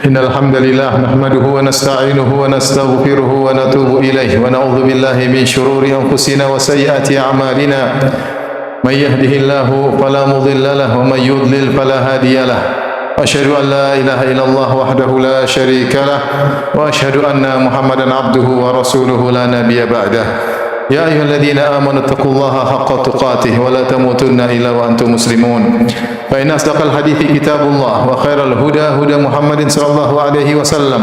إن الحمد لله نحمده ونستعينه ونستغفره ونتوب إليه ونعوذ بالله من شرور أنفسنا وسيئات أعمالنا من يهده الله فلا مضل له ومن يضلل فلا هادي له أشهد أن لا إله إلا الله وحده لا شريك له وأشهد أن محمدا عبده ورسوله لا نبي بعده يا أيها الذين آمنوا اتقوا الله حق تقاته ولا تموتن إلا وأنتم مسلمون فإن أصدق الحديث كتاب الله وخير الهدى هدى محمد صلى الله عليه وسلم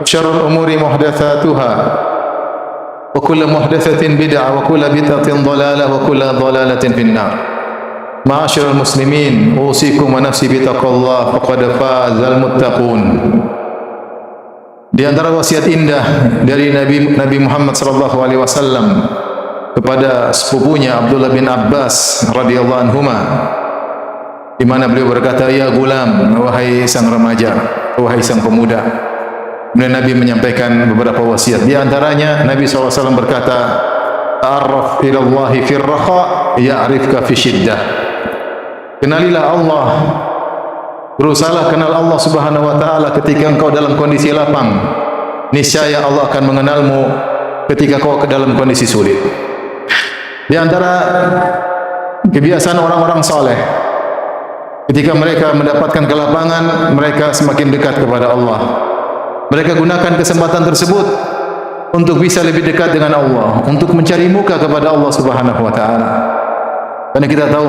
وشر الأمور محدثاتها وكل محدثة بدعة وكل بدعة ضلالة وكل ضلالة في النار معاشر المسلمين أوصيكم ونفسي بتقوى الله فقد فاز المتقون. Di antara wasiat indah dari Nabi Muhammad sallallahu alaihi wasallam kepada sepupunya Abdullah bin Abbas radhiyallahu anhuma, di mana beliau berkata, "Ya gulam, wahai sang remaja, wahai sang pemuda." Kemudian Nabi menyampaikan beberapa wasiat. Di antaranya Nabi sallallahu alaihi wasallam berkata, "Ta'arraf ila Allahi fir raha, ya'rifka fi syiddah." Kenalilah Allah, berusahalah kenal Allah Subhanahu wa taala ketika engkau dalam kondisi lapang. Niscaya Allah akan mengenalmu ketika kau ke dalam kondisi sulit. Di antara kebiasaan orang-orang saleh, ketika mereka mendapatkan kelapangan, mereka semakin dekat kepada Allah. Mereka gunakan kesempatan tersebut untuk bisa lebih dekat dengan Allah, untuk mencari muka kepada Allah Subhanahu wa taala. Karena kita tahu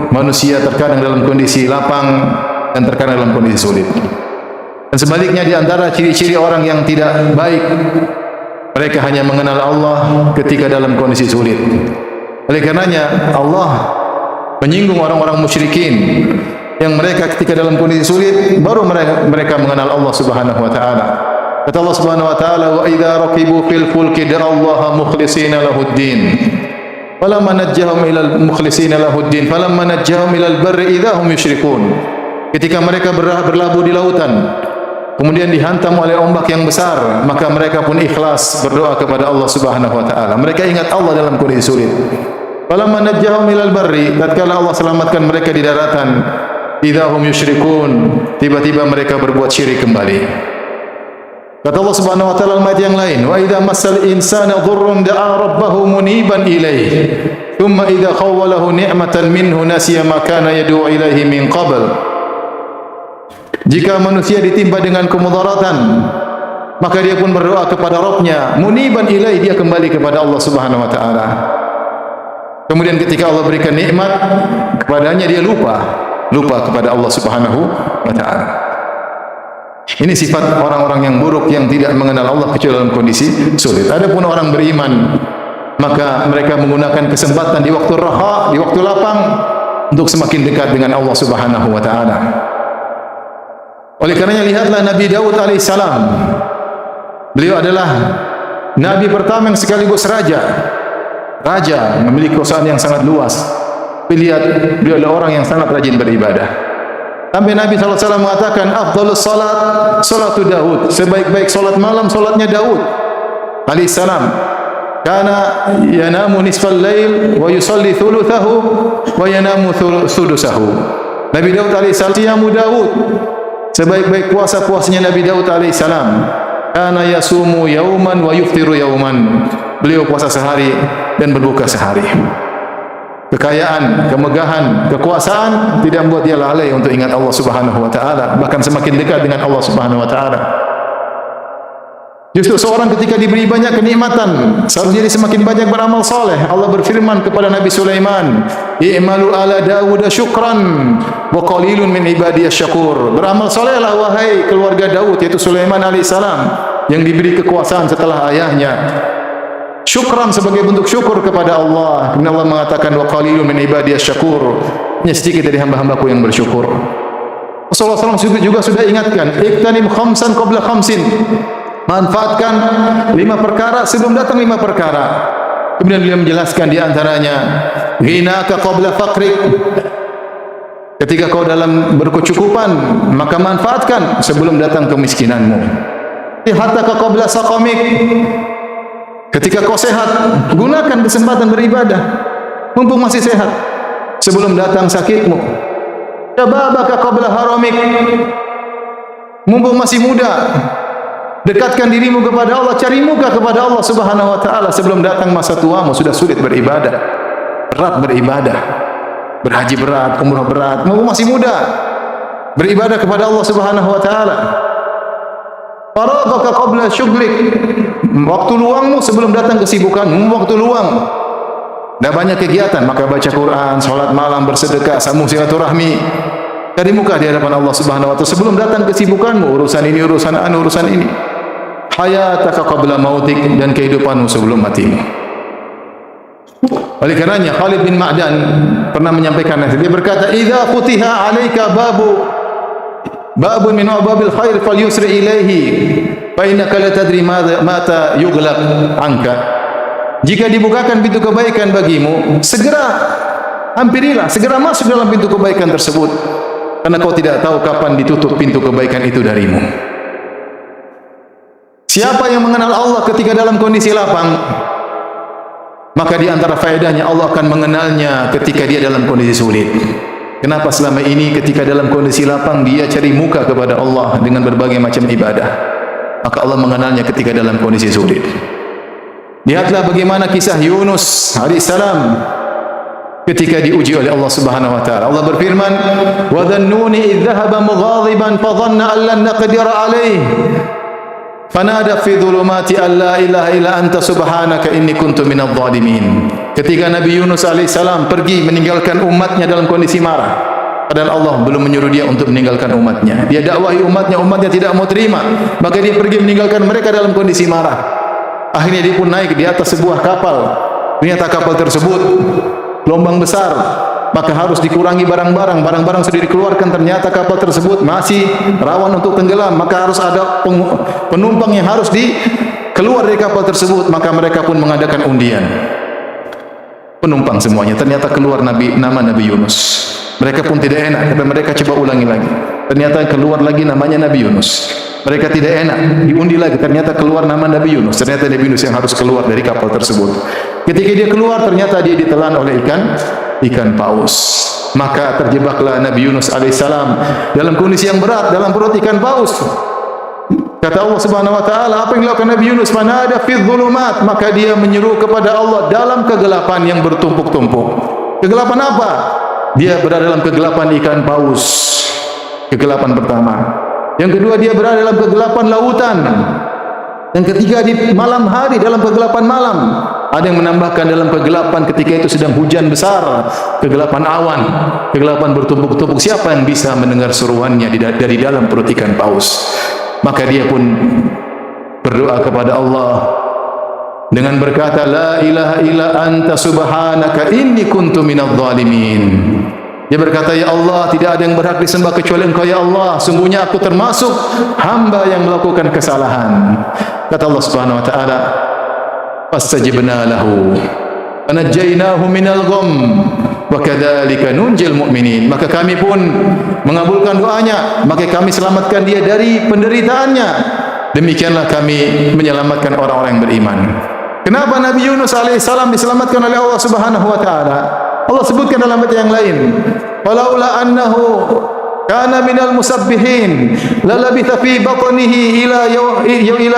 manusia terkadang dalam kondisi lapang dan terkadang dalam kondisi sulit. Dan sebaliknya, di antara ciri-ciri orang yang tidak baik, mereka hanya mengenal Allah ketika dalam kondisi sulit. Oleh karenanya Allah menyinggung orang-orang musyrikin yang mereka ketika dalam kondisi sulit baru mereka mengenal Allah Subhanahu wa taala. Kata Allah Subhanahu wa taala, "Wa idza raqibu fil fulki da'allaha mukhlishina lahud-din." Falamma najjahum ilal mukhlishina lahud-din falamma najjahum ilal barri idza hum yusyrikun. Ketika mereka berlabuh di lautan, kemudian dihantam oleh ombak yang besar, maka mereka pun ikhlas berdoa kepada Allah Subhanahu wa taala. Mereka ingat Allah dalam kondisi sulit. Falamma najjahum ilal barri, tatkala Allah selamatkan mereka di daratan, idza hum yusyrikun, tiba-tiba mereka berbuat syirik kembali. Kata Allah Subhanahu wa taala dalam ayat yang lain, "Wa idza massal insana dhurrun da'a rabbahu muniban ilaihi, thumma idza khawwalahu ni'matan minhu nasiya ma kana yad'u ilaihi min qabl." Jika manusia ditimpa dengan kemudaratan, maka dia pun berdoa kepada Rabb-Nya, muniban ilaihi, dia kembali kepada Allah Subhanahu wa taala. Kemudian ketika Allah berikan nikmat kepadanya, dia lupa kepada Allah Subhanahu wa taala. Ini sifat orang-orang yang buruk yang tidak mengenal Allah kecuali dalam kondisi sulit. Adapun orang beriman, maka mereka menggunakan kesempatan di waktu raha, di waktu lapang, untuk semakin dekat dengan Allah Subhanahu wa taala. Oleh karenanya lihatlah Nabi Daud alaihissalam. Beliau adalah nabi pertama yang sekaligus raja, memiliki kekuasaan yang sangat luas. Lihat, beliau adalah orang yang sangat rajin beribadah. Sampai Nabi SAW mengatakan, "Afdhalus salat salatu Daud." Sebaik-baik salat malam salatnya Daud alaihissalam. Kana yanamu nisfal lail wa yusalli thuluthahu wa yanamu sudusahu. Nabi Daud alaihissalam, siyamu Daud. Sebaik-baik puasanya Nabi Daud alaihissalam. Kana yasumu yauman wa yuftiru yauman. Beliau puasa sehari dan berbuka sehari. Kekayaan, kemegahan, kekuasaan tidak membuat dia lalai untuk ingat Allah Subhanahu wa taala, bahkan semakin dekat dengan Allah Subhanahu wa taala. Justru seorang ketika diberi banyak kenikmatan, seharusnya dia semakin banyak beramal saleh. Allah berfirman kepada Nabi Sulaiman, "I'malu ala Dawud syukran wa qalilun min ibadiyas syakur." Beramal salehlah wahai keluarga Daud, yaitu Sulaiman alaihissalam, yang diberi kekuasaan setelah ayahnya. Syukran sebagai bentuk syukur kepada Allah. Karena Allah mengatakan, "Wa qalilun min ibadiyas syakur." Hanya sedikit dari hamba-hambaku yang bersyukur. Rasulullah SAW juga sudah ingatkan, "Iktanim khamsan qabla khamsin." Manfaatkan 5 perkara sebelum datang 5 perkara. Kemudian beliau menjelaskan di antaranya, "Ghinaka qabla faqrik." Ketika kau dalam berkecukupan, maka manfaatkan sebelum datang kemiskinanmu. Sihataka qabla saqamik. Ketika kau sehat, gunakan kesempatan beribadah mumpung masih sehat sebelum datang sakitmu. Syababaka qabla haramik. Mumpung masih muda, dekatkan dirimu kepada Allah, cari muka kepada Allah Subhanahu wa taala sebelum datang masa tuamu. Sudah sulit beribadah, berat beribadah, berhaji berat, umrah berat. Mumpung masih muda, beribadah kepada Allah Subhanahu wa taala. Faraghaka qabla syughlik. Waktu luangmu sebelum datang kesibukanmu, waktu luang. Dah banyak kegiatan, maka baca Quran, salat malam, bersedekah, sambung silaturahmi. Cari muka di hadapan Allah Subhanahu wa taala sebelum datang kesibukanmu, urusan ini, urusan anu, urusan ini. Hayataka qabla mautik, dan kehidupanmu sebelum matimu. Oleh karenanya Khalid bin Ma'dan pernah menyampaikan, dia berkata, "Idza futiha 'alaika babun min abwabil khair falyusri ilaihi fa innaka la tadri mata yughlaq anka." Jika dibukakan pintu kebaikan bagimu, segera hampirilah, segera masuk dalam pintu kebaikan tersebut, karena kau tidak tahu kapan ditutup pintu kebaikan itu darimu. Siapa yang mengenal Allah ketika dalam kondisi lapang, maka di antara faedahnya Allah akan mengenalnya ketika dia dalam kondisi sulit. Kenapa selama ini ketika dalam kondisi lapang dia cari muka kepada Allah dengan berbagai macam ibadah, maka Allah mengenalnya ketika dalam kondisi sulit. Lihatlah bagaimana kisah Yunus alaihissalam ketika diuji oleh Allah Subhanahu wa taala. Allah berfirman, "Wa dhannuni idh dhahaba mughadiban fa dhanna an lan naqdira alaihi fanada fi dhulumati an la ilaha illa anta subhanaka inni kuntu minadh dhalimin." Ketika Nabi Yunus alaihissalam pergi meninggalkan umatnya dalam kondisi marah, padahal Allah belum menyuruh dia untuk meninggalkan umatnya. Dia dakwahi umatnya, umatnya tidak mau terima, maka dia pergi meninggalkan mereka dalam kondisi marah. Akhirnya dia pun naik di atas sebuah kapal. Ternyata kapal tersebut gelombang besar, maka harus dikurangi barang-barang. Barang-barang sudah dikeluarkan, ternyata kapal tersebut masih rawan untuk tenggelam, maka harus ada penumpang yang harus keluar dari kapal tersebut. Maka mereka pun mengadakan undian. Penumpang semuanya, ternyata keluar nama Nabi Yunus. Mereka pun tidak enak, karena mereka coba ulangi lagi. Ternyata keluar lagi namanya Nabi Yunus. Mereka tidak enak, diundi lagi, ternyata keluar nama Nabi Yunus. Ternyata Nabi Yunus yang harus keluar dari kapal tersebut. Ketika dia keluar, ternyata dia ditelan oleh ikan paus. Maka terjebaklah Nabi Yunus alaihissalam dalam kondisi yang berat dalam perut ikan paus. Kata Allah Subhanahu wa taala, apa yang dilakukan Nabi Yunus? Fanada fi dhulumat, maka dia menyeru kepada Allah dalam kegelapan yang bertumpuk-tumpuk. Kegelapan apa? Dia berada dalam kegelapan ikan paus. Kegelapan pertama. Yang kedua, dia berada dalam kegelapan lautan. Yang ketiga, di malam hari dalam kegelapan malam. Ada yang menambahkan dalam kegelapan ketika itu sedang hujan besar, kegelapan awan, kegelapan bertumpuk-tumpuk. Siapa yang bisa mendengar seruannya dari dalam perut ikan paus? Maka dia pun berdoa kepada Allah dengan berkata, "La ilaha illa anta subhanaka inni kuntu minadh dhalimin." Dia berkata, "Ya Allah, tidak ada yang berhak disembah kecuali Engkau ya Allah. Sungguhnya aku termasuk hamba yang melakukan kesalahan." Kata Allah Subhanahu wa taala, "Fastajibna lahu fanajjaynahu minal gham wa kadzalika nunjil mu'minin." Maka kami pun mengabulkan doanya, maka kami selamatkan dia dari penderitaannya. Demikianlah kami menyelamatkan orang-orang yang beriman. Kenapa Nabi Yunus alaihissalam diselamatkan oleh Allah Subhanahu wa taala? Allah sebutkan dalam ayat yang lain, "Walaula annahu kana minal musabbihin lalabitha fi batnihi ila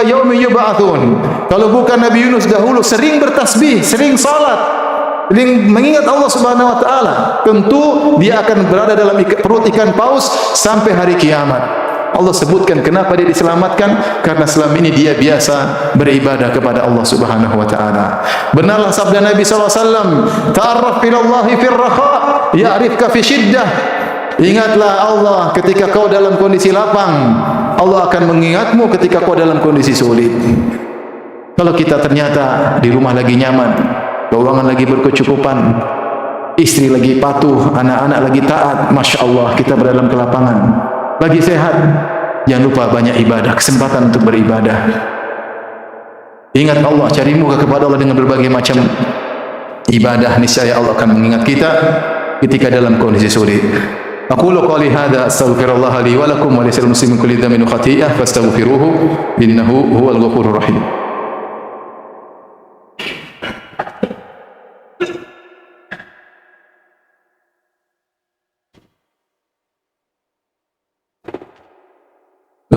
yaumi yub'atsun." Kalau bukan Nabi Yunus dahulu sering bertasbih, sering salat, sering mengingat Allah Subhanahu wa taala, tentu dia akan berada dalam perut ikan paus sampai hari kiamat. Allah sebutkan kenapa dia diselamatkan, karena selama ini dia biasa beribadah kepada Allah Subhanahu wa taala. Benarlah sabda Nabi sallallahu alaihi wasallam, "Ta'arraf ila Allah fir raha, ya'rifka fi syiddah." Ingatlah Allah ketika kau dalam kondisi lapang, Allah akan mengingatmu ketika kau dalam kondisi sulit. Kalau kita ternyata di rumah lagi nyaman, keuangan lagi berkecukupan, istri lagi patuh, anak-anak lagi taat, Masya Allah, kita berada dalam kelapangan, lagi sehat, jangan lupa banyak ibadah, kesempatan untuk beribadah. Ingat Allah, cari muka kepada Allah dengan berbagai macam ibadah, niscaya Allah akan mengingat kita ketika dalam kondisi sulit. Aqulu qali hadza astaghfirullah li wa lakum wa lisal muslimin kulli dhanbin wa khati'ah fastaghfiruhu innahu huwal ghafurur rahim.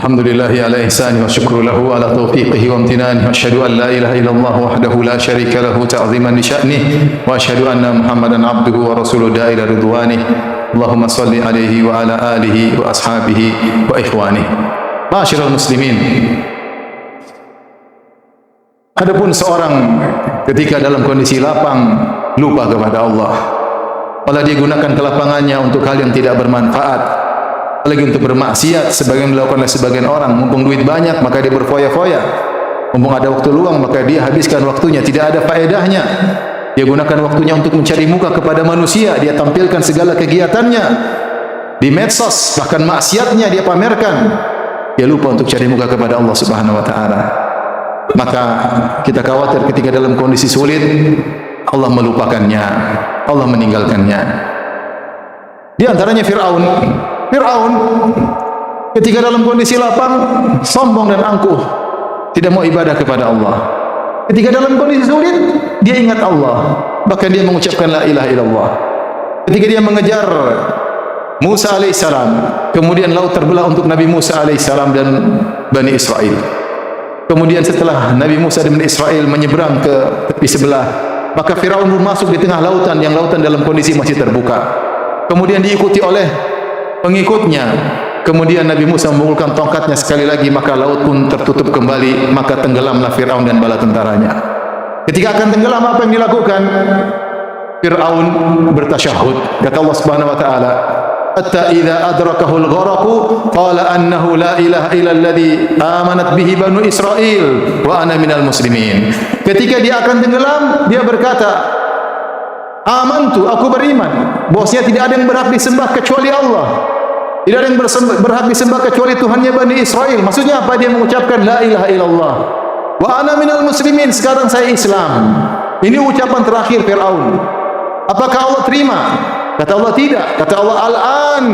Alhamdulillahi ala ihsani wa syukru lahu ala taufiqihi wa amtinani wa asyhadu an la ilaha illallah wahdahu la syarika lahu ta'ziman li sya'nih wa asyhadu anna Muhammadan abduhu wa rasuluhu da'ila ridwanih. Allahumma salli alaihi wa ala alihi wa ashabihi wa ikhwanih. Ma'asyiral muslimin, adapun seorang ketika dalam kondisi lapang lupa kepada Allah, malah dia gunakan kelapangannya untuk hal yang tidak bermanfaat, apalagi untuk bermaksiat sebagian dilakukan oleh sebagian orang. Mumpung duit banyak maka dia berfoya-foya, mumpung ada waktu luang maka dia habiskan waktunya, tidak ada faedahnya. Dia gunakan waktunya untuk mencari muka kepada manusia, dia tampilkan segala kegiatannya di medsos, bahkan maksiatnya dia pamerkan. Dia lupa untuk cari muka kepada Allah Subhanahu wa taala. Maka kita khawatir ketika dalam kondisi sulit Allah melupakannya, Allah meninggalkannya. Di antaranya Fir'aun ketika dalam kondisi lapang sombong dan angkuh, tidak mau ibadah kepada Allah. Ketika dalam kondisi sulit dia ingat Allah, bahkan dia mengucapkan la ilaha illallah. Ketika dia mengejar Musa alaihissalam, kemudian laut terbelah untuk Nabi Musa alaihissalam dan Bani Israel. Kemudian setelah Nabi Musa dan Bani Israel menyeberang ke tepi sebelah, maka Firaun pun masuk di tengah lautan, yang lautan dalam kondisi masih terbuka. Kemudian diikuti oleh pengikutnya. Kemudian Nabi Musa memukulkan tongkatnya sekali lagi, maka laut pun tertutup kembali, maka tenggelamlah Firaun dan bala tentaranya. Ketika akan tenggelam, apa yang dilakukan? Firaun bertasyahud. Kata Allah Subhanahu wa taala, hatta idza adrakahu al-gharaqu qala annahu la ilaha illa alladhi amanat bihi banu Israil wa ana minal muslimin. Ketika dia akan tenggelam, dia berkata, amantu, aku beriman bahwasanya tidak ada yang berhak disembah kecuali Allah, tidak ada yang berhak disembah kecuali Tuhannya Bani Israel. Maksudnya apa? Dia mengucapkan la ilaha illallah wa ana minal muslimin, sekarang saya Islam. Ini ucapan terakhir Fir'aun. Apakah Allah terima? Kata Allah tidak. Kata Allah, al-an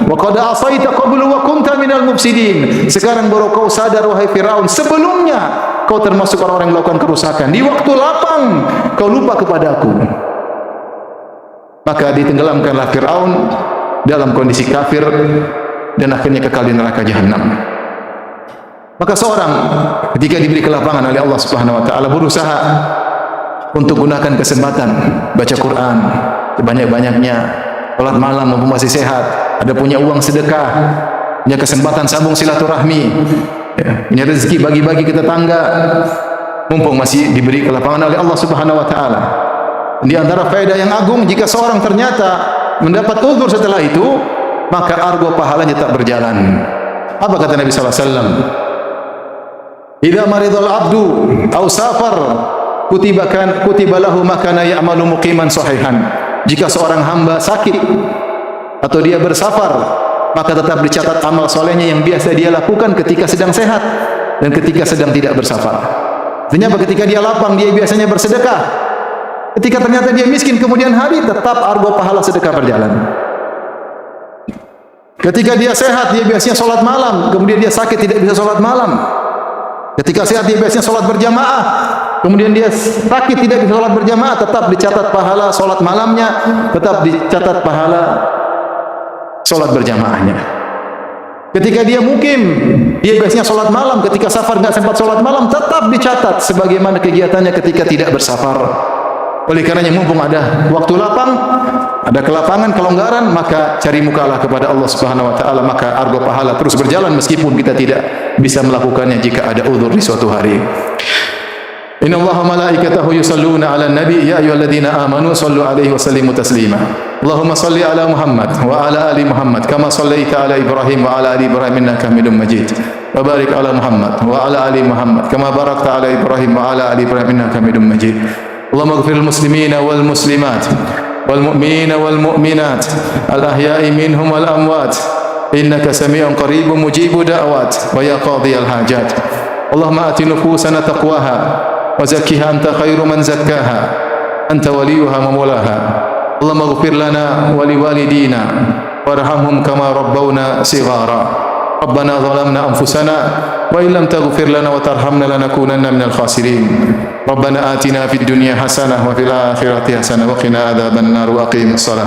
wa qad asaita qablu wa kunta minal mufsidin. Sekarang baru kau sadar wahai Firaun, sebelumnya kau termasuk orang-orang yang melakukan kerusakan. Di waktu lapang kau lupa kepadaku. Maka ditenggelamkanlah Firaun dalam kondisi kafir dan akhirnya kekal di neraka jahanam. Maka seorang ketika diberi kelapangan oleh Allah Subhanahu wa taala berusaha untuk gunakan kesempatan baca Quran sebanyak-banyaknya, salat malam mumpung masih sehat, ada punya uang sedekah, punya kesempatan sambung silaturahmi, punya rezeki bagi-bagi ke tetangga, mumpung masih diberi kelapangan oleh Allah Subhanahu wa taala. Di antara faedah yang agung, jika seorang ternyata mendapat uzur setelah itu, maka argo pahalanya tak berjalan. Apa kata Nabi sallallahu alaihi wasallam? Idza maridal abdu aw safar kutiba lahu ma kana ya'malu muqiman sahihan. Jika seorang hamba sakit atau dia bersafar, maka tetap dicatat amal solehnya yang biasa dia lakukan ketika sedang sehat dan ketika sedang tidak bersafar. Artinya ketika dia lapang dia biasanya bersedekah. Ketika ternyata dia miskin kemudian hari, tetap argo pahala sedekah berjalan. Ketika dia sehat, dia biasanya sholat malam, kemudian dia sakit tidak bisa sholat malam. Ketika sehat dia biasanya sholat berjamaah, kemudian dia sakit tidak bisa sholat berjamaah, tetap dicatat pahala sholat malamnya, tetap dicatat pahala sholat berjamaahnya. Ketika dia mukim, dia biasanya sholat malam, ketika safar tidak sempat sholat malam, tetap dicatat sebagaimana kegiatannya ketika tidak bersafar. Oleh karenanya mumpung ada waktu lapang, ada kelapangan, kelonggaran, maka cari mukalah kepada Allah Subhanahu wa taala, maka argo pahala terus berjalan meskipun kita tidak bisa melakukannya jika ada uzur di suatu hari. Innallaha malaikatahu yusalluna 'alan nabi ya ayyuhalladzina amanu sallu 'alaihi wa sallimu taslima. Allahumma salli 'ala Muhammad wa 'ala ali Muhammad kama shallaita 'ala Ibrahim wa 'ala ali Ibrahim innaka Hamidum Majid. Wa barik 'ala Muhammad wa 'ala ali Muhammad kama barakta 'ala Ibrahim wa 'ala ali Ibrahim innaka Hamidum Majid. Allahumma ighfir lil muslimina wal muslimat wal mu'minina wal mu'minat al ahya'i minhum wal amwat innaka sami'un qaribun mujibud da'wat wa ya qadhiyal hajat. Allahumma ati nufusana taqwaha wa zakkiha anta khairu man zakkaha anta waliyuha wa mawlaha. Allahumma ighfir lana wa liwalidina warhamhum kama rabbawna shighara. Rabbana zalamna anfusana wa illam taghfir lana wa tarhamna lanakunanna minal khasirin. Rabbana atina fid dunya hasanah wa fil akhirati hasanah wa qina adzaban nar wa aqimis salah.